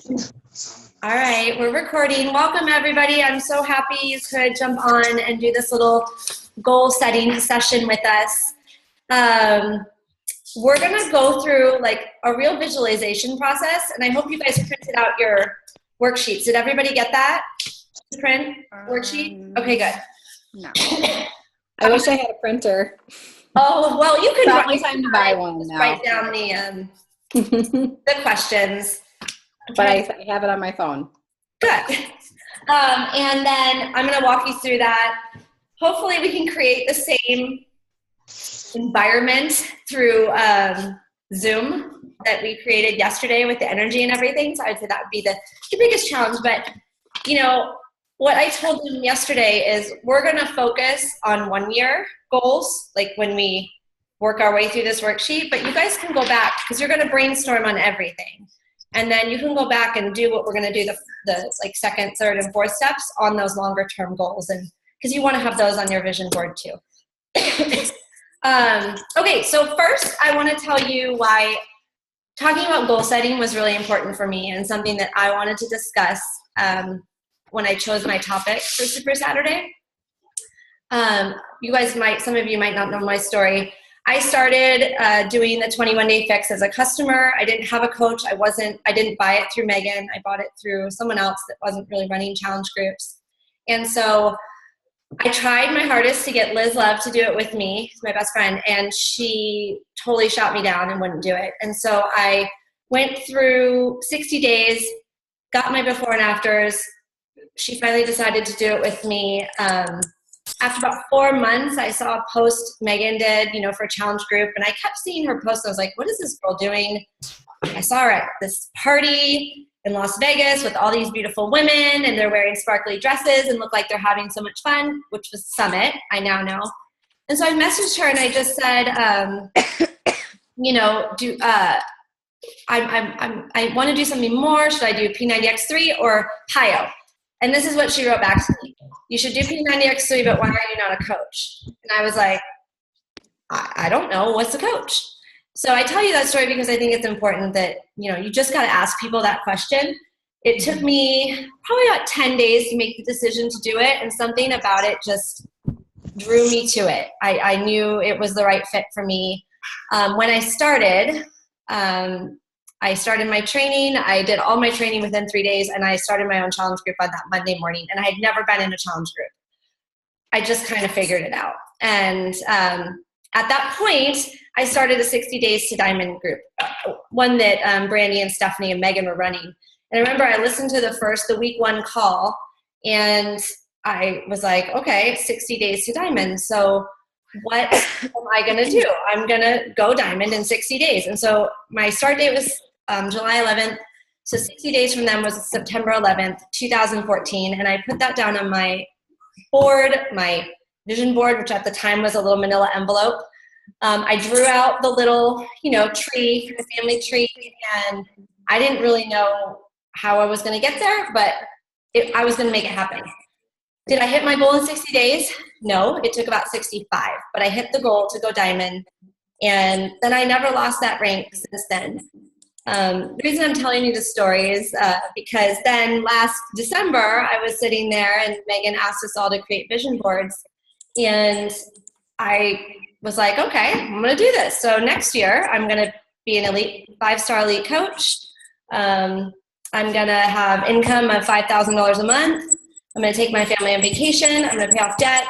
All right, we're recording. Welcome, everybody. I'm so happy you could jump on and do this little goal setting session with us. We're going to go through like a real visualization process, and I hope you guys printed out your worksheets. Did everybody get that? Print worksheet? Okay, good. No. I wish I had a printer. Oh, well, you could probably time to buy one now. Write down the questions. But I have it on my phone. Good. And then I'm going to walk you through that. Hopefully we can create the same environment through Zoom that we created yesterday with the energy and everything. So I'd say that would be the biggest challenge. But, you know, what I told them yesterday is we're going to focus on 1 year goals, like when we work our way through this worksheet. But you guys can go back because you're going to brainstorm on everything. And then you can go back and do what we're going to do, the like second, third, and fourth steps on those longer term goals. And because you want to have those on your vision board too. Okay, so first I want to tell you why talking about goal setting was really important for me and something that I wanted to discuss when I chose my topic for Super Saturday. Some of you might not know my story. I started doing the 21-day fix as a customer. I didn't have a coach. I didn't buy it through Megan. I bought it through someone else that wasn't really running challenge groups. And so I tried my hardest to get Liz Love to do it with me, my best friend, and she totally shot me down and wouldn't do it. And so I went through 60 days, got my before and afters. She finally decided to do it with me. After about 4 months, I saw a post Megan did, for a challenge group, and I kept seeing her post. I was like, what is this girl doing? I saw her at this party in Las Vegas with all these beautiful women, and they're wearing sparkly dresses and look like they're having so much fun, which was Summit, I now know. And so I messaged her and I just said, I want to do something more. Should I do P90X3 or PIO? And this is what she wrote back to me. You should do P90X3, but why are you not a coach? And I was like, I don't know. What's a coach? So I tell you that story because I think it's important that, you just got to ask people that question. It took me probably about 10 days to make the decision to do it, and something about it just drew me to it. I knew it was the right fit for me. When I started my training. I did all my training within 3 days, and I started my own challenge group on that Monday morning, and I had never been in a challenge group. I just kind of figured it out. And at that point, I started a 60 Days to Diamond group, one that Brandy and Stephanie and Megan were running. And I remember I listened to the week 1 call, and I was like, okay, 60 Days to Diamond. So what am I going to do? I'm going to go diamond in 60 days. And so my start date was July 11th. So 60 days from then was September 11th, 2014. And I put that down on my board, my vision board, which at the time was a little manila envelope. I drew out the little, tree, the family tree, and I didn't really know how I was going to get there, but I was going to make it happen. Did I hit my goal in 60 days? No, it took about 65, but I hit the goal to go diamond, and then I never lost that rank since then. The reason I'm telling you this story is because then last December, I was sitting there and Megan asked us all to create vision boards, and I was like, okay, I'm going to do this. So next year, I'm going to be an elite, 5-star elite coach. I'm going to have income of $5,000 a month. I'm going to take my family on vacation. I'm going to pay off debt.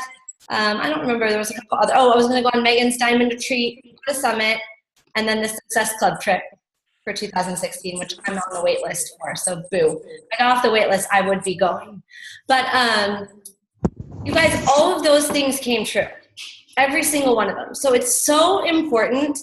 I don't remember. There was a couple other. Oh, I was going to go on Megan's Diamond Retreat, go to Summit, and then the Success Club trip for 2016, which I'm on the wait list for. So boo. If I got off the wait list, I would be going. But you guys, all of those things came true. Every single one of them. So it's so important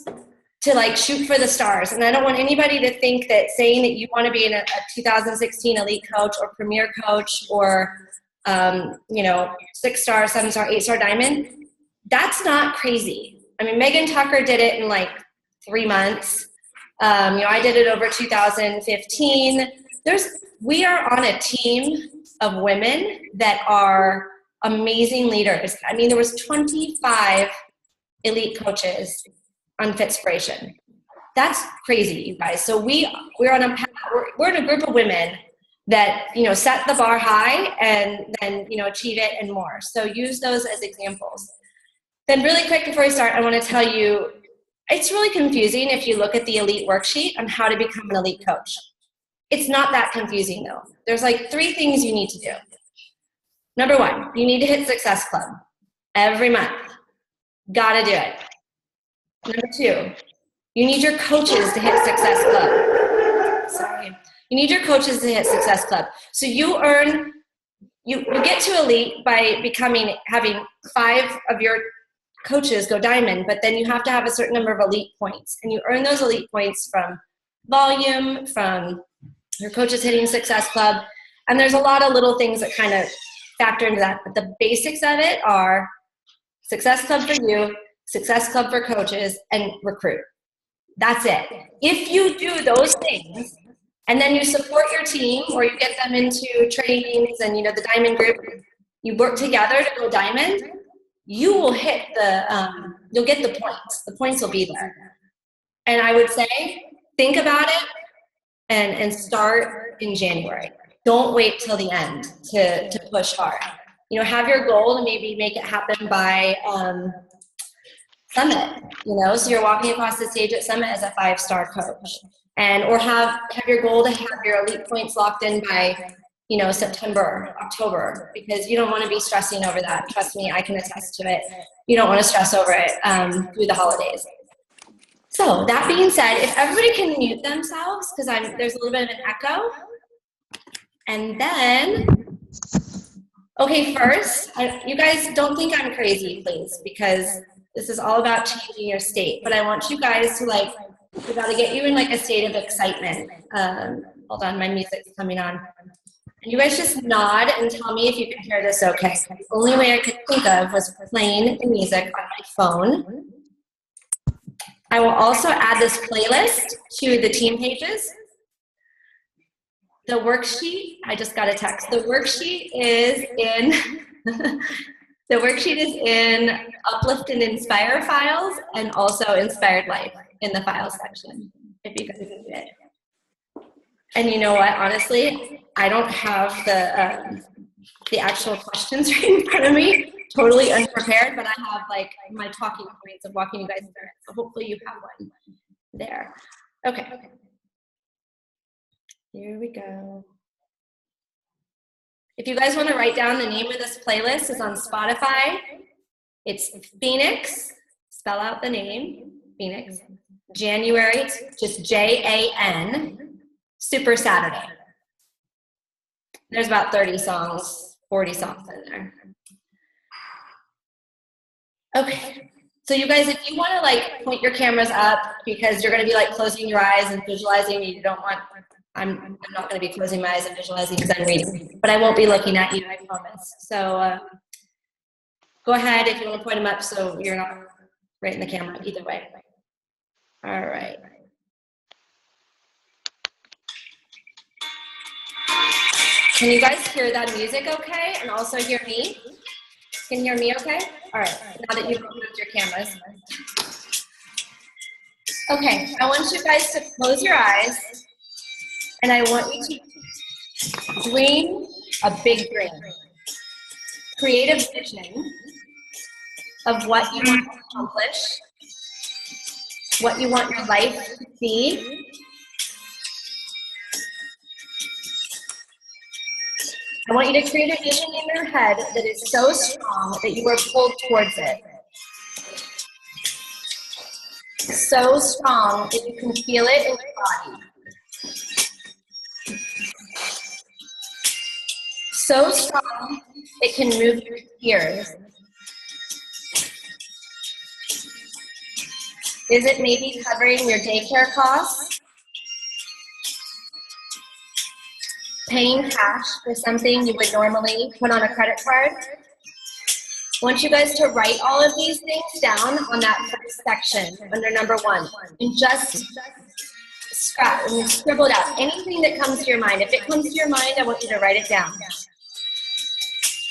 to shoot for the stars. And I don't want anybody to think that saying that you want to be in a 2016 elite coach or premier coach or 6-star, 7-star, 8-star diamond, that's not crazy. I mean, Megan Tucker did it in 3 months. I did it over 2015. We are on a team of women that are amazing leaders. I mean, there was 25 elite coaches on Fitspiration. That's crazy, you guys. So we're on a path we're in a group of women that, you know, set the bar high and then, you know, achieve it and more. So use those as examples. Then really quick before I start, I want to tell you, it's really confusing if you look at the elite worksheet on how to become an elite coach. It's not that confusing though. There's like 3 things you need to do. Number 1, you need to hit Success Club every month. Gotta do it. Number 2, you need your coaches to hit Success Club. Sorry. You need your coaches to hit Success Club. So you get to elite by having 5 of your coaches go diamond, but then you have to have a certain number of elite points. And you earn those elite points from volume, from your coaches hitting Success Club. And there's a lot of little things that kind of factor into that. But the basics of it are Success Club for you, Success Club for coaches, and recruit. That's it. If you do those things, and then you support your team or you get them into trainings and, you know, the diamond group, you work together to go diamond, you will hit you'll get the points. The points will be there. And I would say, think about it and start in January. Don't wait till the end to push hard. You know, have your goal and maybe make it happen by Summit, you know, so you're walking across the stage at Summit as a 5-star coach. Or have your goal to have your elite points locked in by, you know, September, October, because you don't want to be stressing over that. Trust me, I can attest to it. You don't want to stress over it through the holidays. So that being said, if everybody can mute themselves, because there's a little bit of an echo. And then, okay, first, you guys don't think I'm crazy, please, because this is all about changing your state. But I want you guys to we got to get you in like a state of excitement. Hold on, my music's coming on. And you guys just nod and tell me if you can hear this okay. The only way I could think of was playing the music on my phone. I will also add this playlist to the team pages. The worksheet, I just got a text. The worksheet is in Uplift and Inspire files, and also Inspired Life in the files section, if you guys need it. And you know what, honestly, I don't have the actual questions right in front of me, totally unprepared, but I have like my talking points of walking you guys through it. So hopefully you have one there. Okay. Here we go. If you guys want to write down the name of this playlist, it's on Spotify. It's Phoenix, spell out the name, Phoenix. January, just Jan, Super Saturday. There's about 30 songs, 40 songs in there. Okay, so you guys, if you want to like point your cameras up because you're going to be like closing your eyes and visualizing, you don't want, I'm not going to be closing my eyes and visualizing because I'm reading, but I won't be looking at you, I promise. So go ahead if you want to point them up so you're not right in the camera, either way. All right. Can you guys hear that music okay? And also hear me? Can you hear me okay? All right, now that you've moved your cameras. Okay, I want you guys to close your eyes and I want you to dream a big dream. Create a vision of what you want to accomplish, what you want your life to be. I want you to create a vision in your head that is so strong that you are pulled towards it. So strong that you can feel it in your body. So strong it can move your ears. Is it maybe covering your daycare costs? Paying cash for something you would normally put on a credit card? I want you guys to write all of these things down on that first section under number 1. And just scrap and scribble it out. Anything that comes to your mind. If it comes to your mind, I want you to write it down.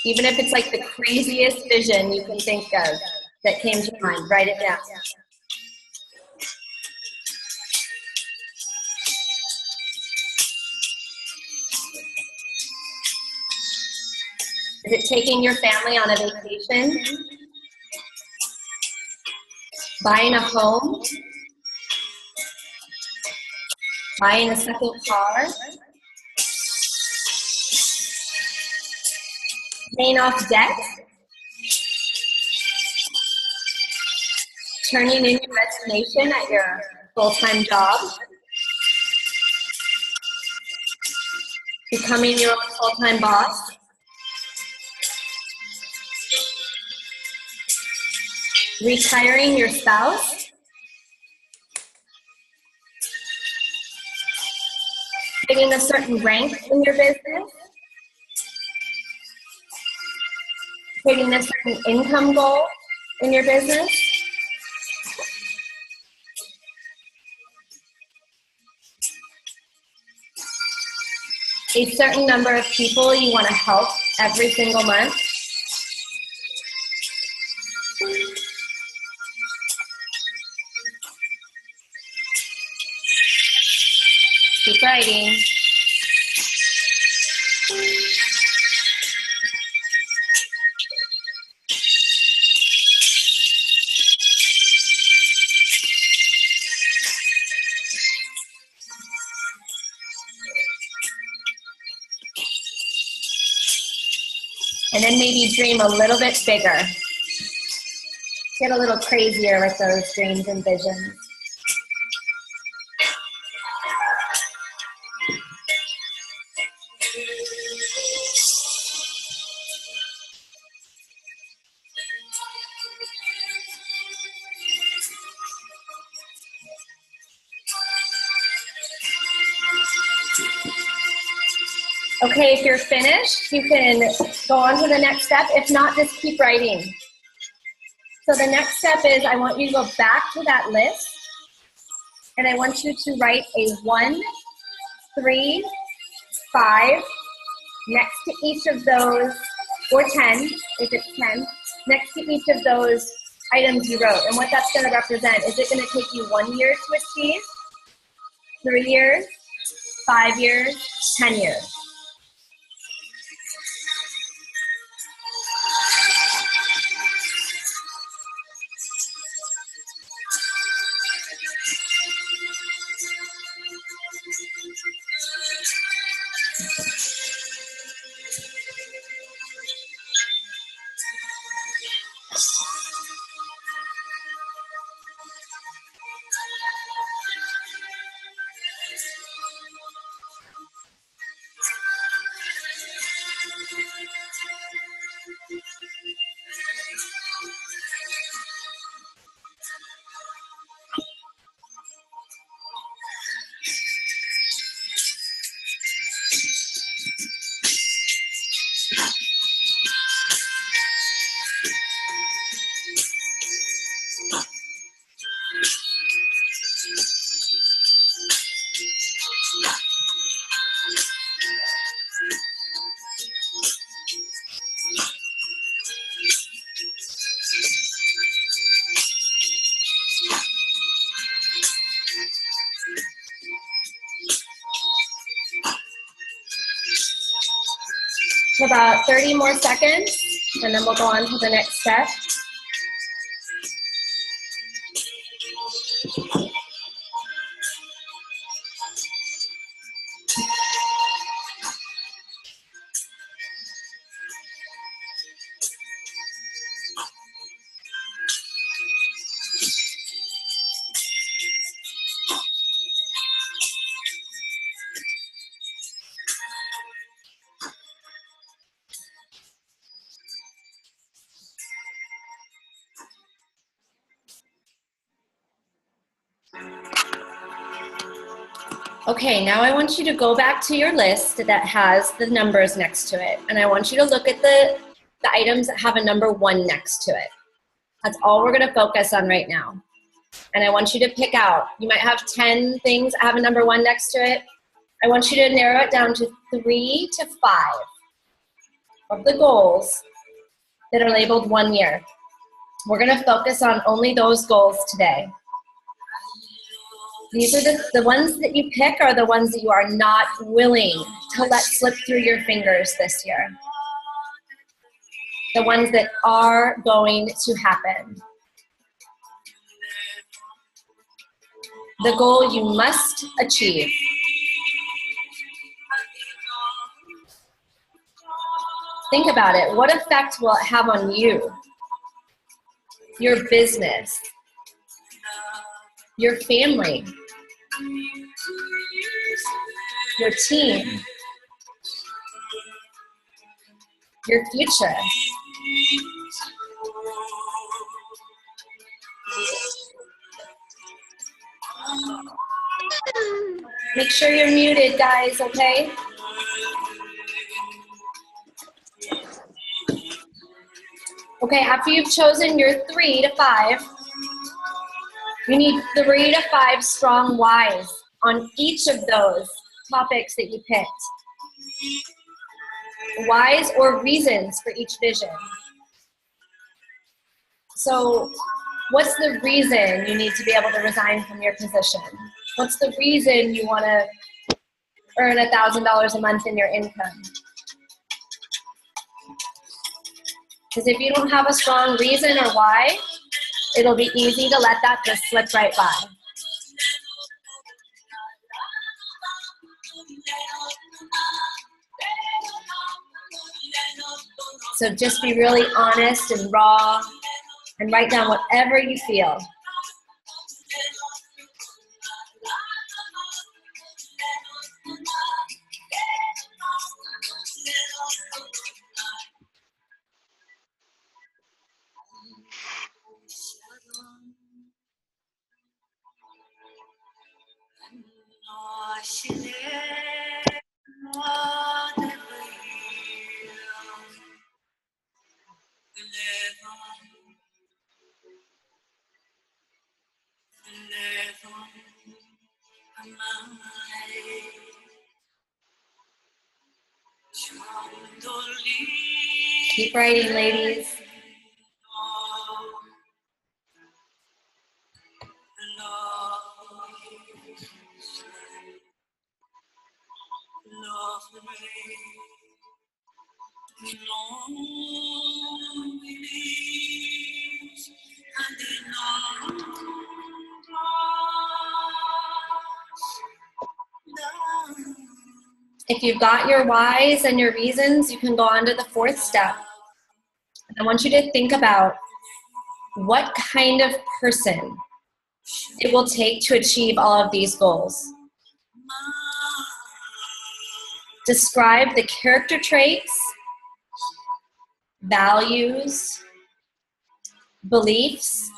Even if it's like the craziest vision you can think of that came to mind, write it down. Is it taking your family on a vacation? Buying a home? Buying a second car? Paying off debt? Turning in your resignation at your full-time job? Becoming your full-time boss? Retiring your spouse? Getting a certain rank in your business? Hitting a certain income goal in your business? A certain number of people you want to help every single month? Keep writing. And then maybe dream a little bit bigger. Get a little crazier with those dreams and visions. Okay, if you're finished, you can go on to the next step. If not, just keep writing. So the next step is I want you to go back to that list, and I want you to write a 1, 3, 5 next to each of those, or 10, if it's 10, next to each of those items you wrote. And what that's going to represent, is it going to take you 1 year to achieve, 3 years, 5 years, 10 years? About 30 more seconds, and then we'll go on to the next step. Okay, now I want you to go back to your list that has the numbers next to it, and I want you to look at the items that have a number 1 next to it. That's all we're gonna focus on right now. And I want you to pick out, you might have 10 things that have a number 1 next to it. I want you to narrow it down to 3 to 5 of the goals that are labeled 1 year. We're gonna focus on only those goals today. These are the ones that you pick are the ones that you are not willing to let slip through your fingers this year. the ones that are going to happen. The goal you must achieve. Think about it. What effect will it have on you, your business, your family, your team, your future? Make sure you're muted, guys, okay? Okay, after you've chosen your 3 to 5, you need 3 to 5 strong whys on each of those topics that you picked. Whys or reasons for each vision. So, what's the reason you need to be able to resign from your position? What's the reason you want to earn $1,000 a month in your income? Because if you don't have a strong reason or why, it'll be easy to let that just slip right by. So just be really honest and raw and write down whatever you feel. Keep writing, ladies. If you've got your whys and your reasons, you can go on to the 4th step. I want you to think about what kind of person it will take to achieve all of these goals. Describe the character traits, values, beliefs.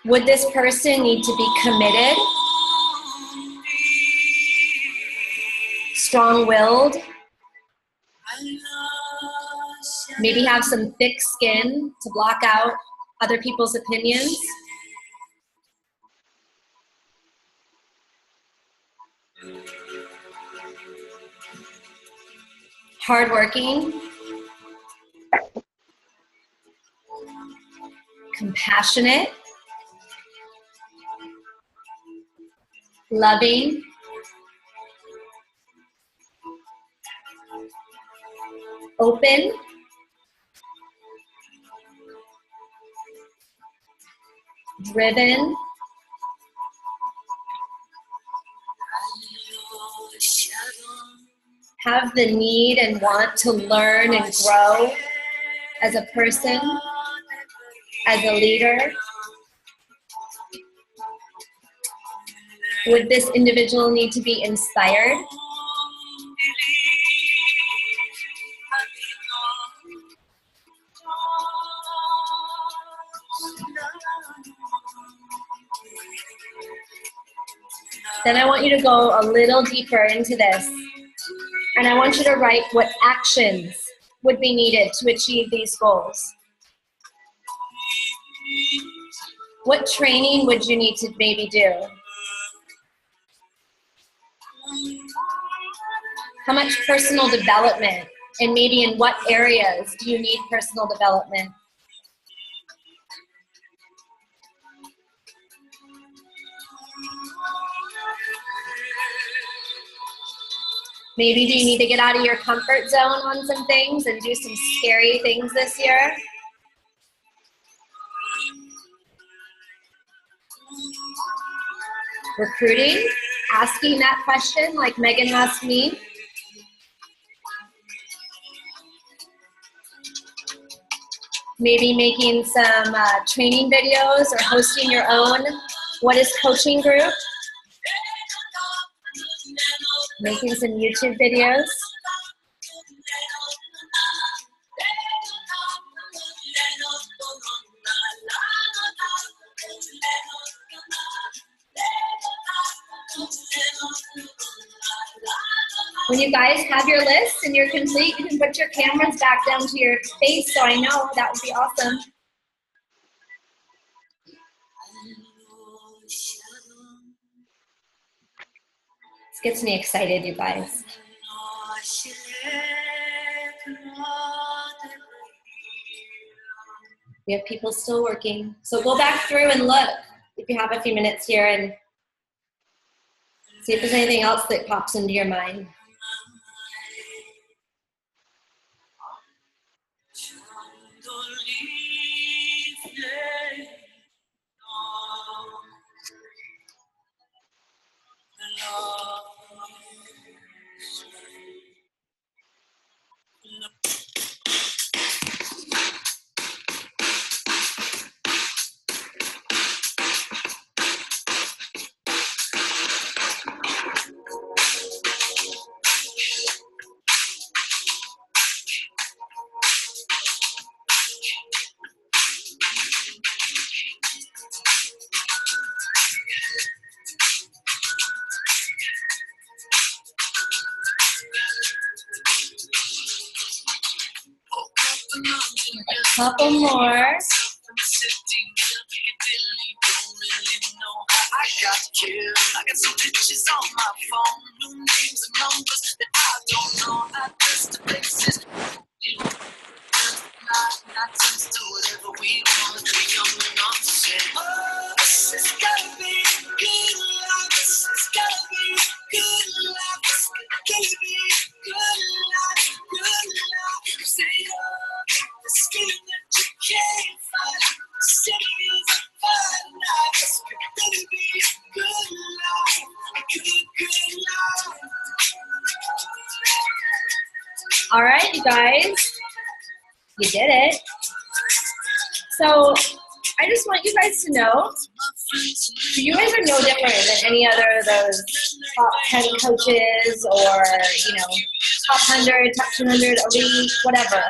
Would this person need to be committed, strong-willed, maybe have some thick skin to block out other people's opinions? Hardworking, compassionate, loving, open, driven, have the need and want to learn and grow as a person, as a leader? Would this individual need to be inspired? Then I want you to go a little deeper into this. And I want you to write what actions would be needed to achieve these goals. What training would you need to maybe do? How much personal development, and maybe in what areas do you need personal development? Maybe do you need to get out of your comfort zone on some things and do some scary things this year? Recruiting, asking that question like Megan asked me. Maybe making some training videos or hosting your own What is Coaching group. Making some YouTube videos. When you guys have your list and you're complete, you can put your cameras back down to your face so I know. That would be awesome. This gets me excited, you guys. We have people still working. So go back through and look if you have a few minutes here and see if there's anything else that pops into your mind. A couple more. I got some pictures on my phone, new names and numbers that I don't know. I just the places. Not just do whatever we want. We're young enough to say, oh, this has gotta be good life. This has gotta be good life. This gotta be good life. Good life. Say, oh, the skin that you can't find. The city is a fine life. This gotta be good life. Good life. All right, you guys. You did it. So I just want you guys to know, you guys are no different than any other of those top 10 coaches or, top 100, top 200, elite, whatever.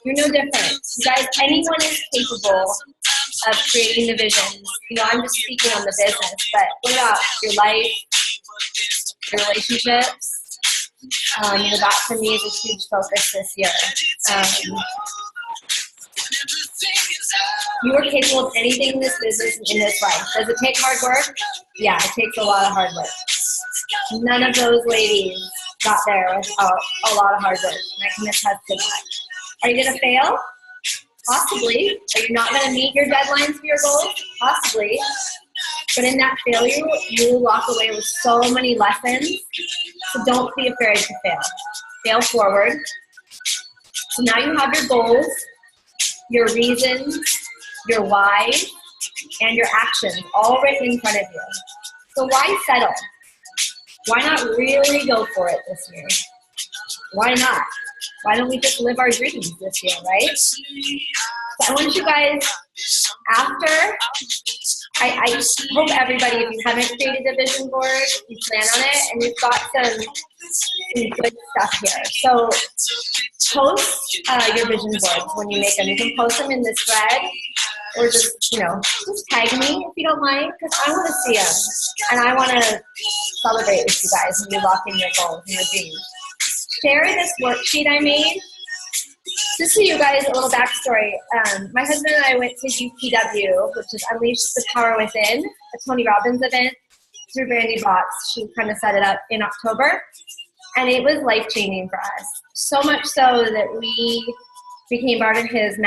You're no different. You guys, anyone is capable of creating the visions. I'm just speaking on the business, but what about your life, your relationships? That for me is a huge focus this year. You are capable of anything in this business and in this life. Does it take hard work? Yeah, it takes a lot of hard work. None of those ladies got there without a lot of hard work, and I can attest to that. Are you going to fail? Possibly. Are you not going to meet your deadlines for your goals? Possibly. But in that failure, you will walk away with so many lessons. So don't be afraid to fail. Fail forward. So now you have your goals, your reasons, your why, and your actions all written in front of you. So why settle? Why not really go for it this year? Why not? Why don't we just live our dreams this year, right? So I want you guys, after, I hope everybody, if you haven't created a vision board, you plan on it, and you've got some good stuff here. So post your vision boards when you make them. You can post them in this thread, or just tag me if you don't mind, because I want to see them, and I want to celebrate with you guys when you lock in your goals and your dreams. Share this worksheet I made. Just so you guys, a little backstory. My husband and I went to UPW, which is Unleash the Power Within, a Tony Robbins event through Brandy Botts. She kind of set it up in October, and it was life-changing for us. So much so that we became part of his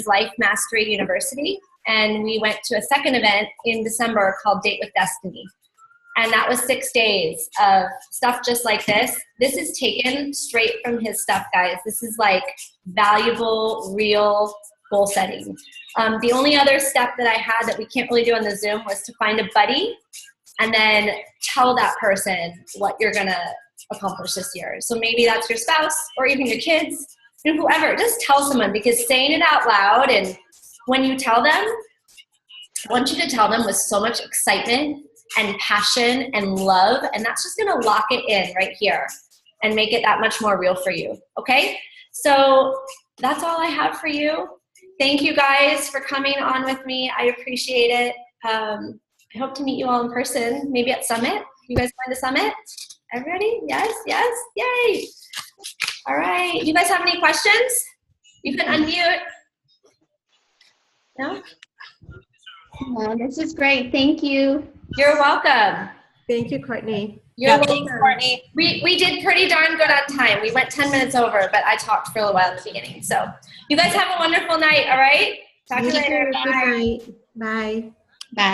Life Mastery University, and we went to a second event in December called Date with Destiny. And that was 6 days of stuff just like this. This is taken straight from his stuff, guys. This is like valuable, real goal setting. The only other step that I had that we can't really do on the Zoom was to find a buddy and then tell that person what you're gonna accomplish this year. So maybe that's your spouse or even your kids, and whoever. Just tell someone, because saying it out loud, and when you tell them, I want you to tell them with so much excitement and passion and love, and that's just gonna lock it in right here and make it that much more real for you, okay? So that's all I have for you. Thank you guys for coming on with me. I appreciate it. I hope to meet you all in person, maybe at Summit. You guys going to Summit? Everybody? Yes, yes, yay. All right, you guys have any questions? You can unmute. No? Oh, this is great. Thank you. You're welcome. Thank you, Courtney. You're Thanks, welcome. Courtney. We did pretty darn good on time. We went 10 minutes over, but I talked for a while at the beginning. So you guys have a wonderful night, all right? Talk to you later. Good Bye. night. Bye.